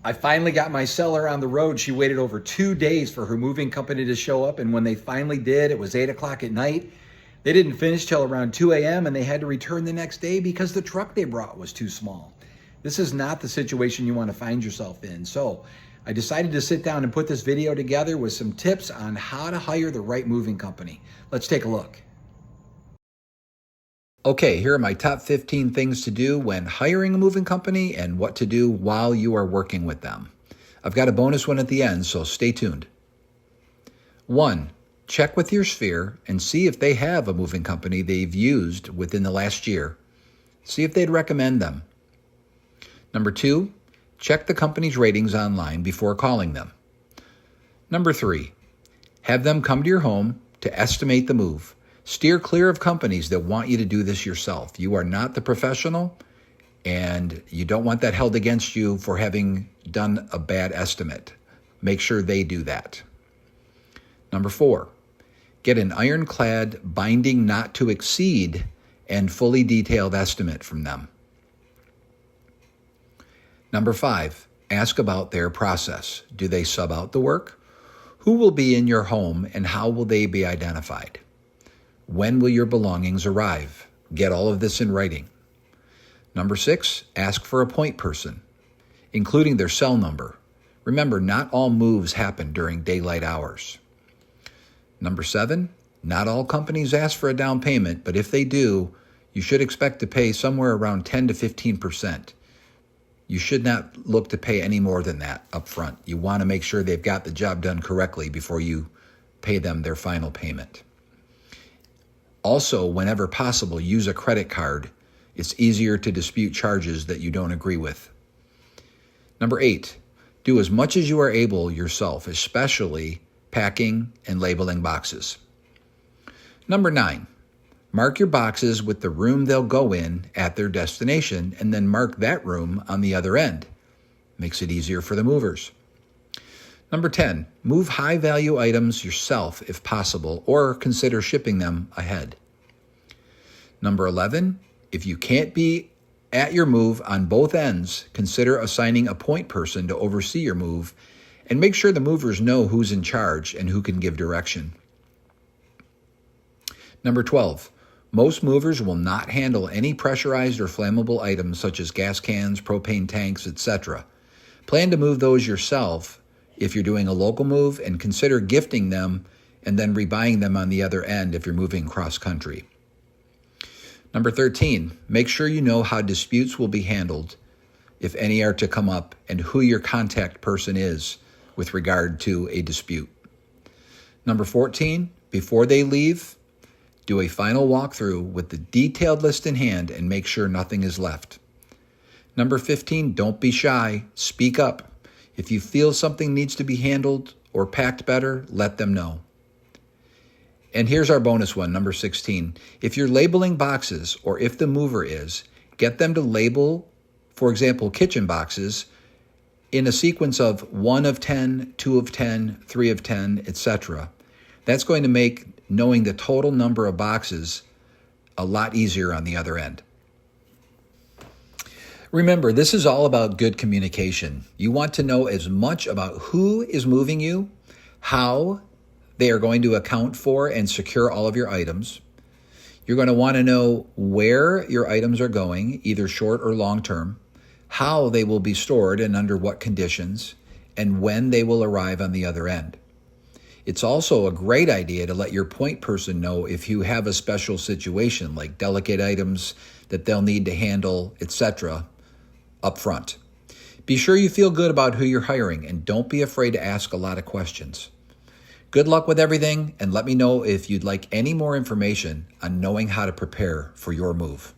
I finally got my seller on the road. She waited over 2 days for her moving company to show up. And when they finally did, it was 8 o'clock at night. They didn't finish till around 2 a.m. and they had to return the next day because the truck they brought was too small. This is not the situation you want to find yourself in. So I decided to sit down and put this video together with some tips on how to hire the right moving company. Let's take a look. Okay, here are my top 15 things to do when hiring a moving company and what to do while you are working with them. I've got a bonus one at the end, so stay tuned. 1. Check with your sphere and see if they have a moving company they've used within the last year. See if they'd recommend them. Number 2, check the company's ratings online before calling them. Number 3, have them come to your home to estimate the move. Steer clear of companies that want you to do this yourself. You are not the professional, and you don't want that held against you for having done a bad estimate. Make sure they do that. Number 4, get an ironclad, binding not to exceed, and fully detailed estimate from them. Number 5, ask about their process. Do they sub out the work? Who will be in your home and how will they be identified? When will your belongings arrive? Get all of this in writing. Number 6, ask for a point person, including their cell number. Remember, not all moves happen during daylight hours. Number 7, not all companies ask for a down payment, but if they do, you should expect to pay somewhere around 10 to 15%. You should not look to pay any more than that up front. You want to make sure they've got the job done correctly before you pay them their final payment. Also, whenever possible, use a credit card. It's easier to dispute charges that you don't agree with. Number 8, do as much as you are able yourself, especially packing and labeling boxes. Number 9, mark your boxes with the room they'll go in at their destination and then mark that room on the other end. Makes it easier for the movers. Number 10, move high-value items yourself if possible, or consider shipping them ahead. Number 11, if you can't be at your move on both ends, consider assigning a point person to oversee your move and make sure the movers know who's in charge and who can give direction. Number 12, most movers will not handle any pressurized or flammable items such as gas cans, propane tanks, etc. Plan to move those yourself if you're doing a local move, and consider gifting them and then rebuying them on the other end if you're moving cross-country. Number 13, make sure you know how disputes will be handled, if any are to come up, and who your contact person is with regard to a dispute. Number 14, before they leave, do a final walkthrough with the detailed list in hand and make sure nothing is left. Number 15, don't be shy. Speak up. If you feel something needs to be handled or packed better, let them know. And here's our bonus one, number 16. If you're labeling boxes, or if the mover is, get them to label, for example, kitchen boxes in a sequence of 1 of 10, 2 of 10, 3 of 10, etc. That's going to make knowing the total number of boxes a lot easier on the other end. Remember, this is all about good communication. You want to know as much about who is moving you, how they are going to account for and secure all of your items. You're going to want to know where your items are going, either short or long term, how they will be stored and under what conditions, and when they will arrive on the other end. It's also a great idea to let your point person know if you have a special situation, like delicate items that they'll need to handle, etc., up front. Be sure you feel good about who you're hiring, and don't be afraid to ask a lot of questions. Good luck with everything, and let me know if you'd like any more information on knowing how to prepare for your move.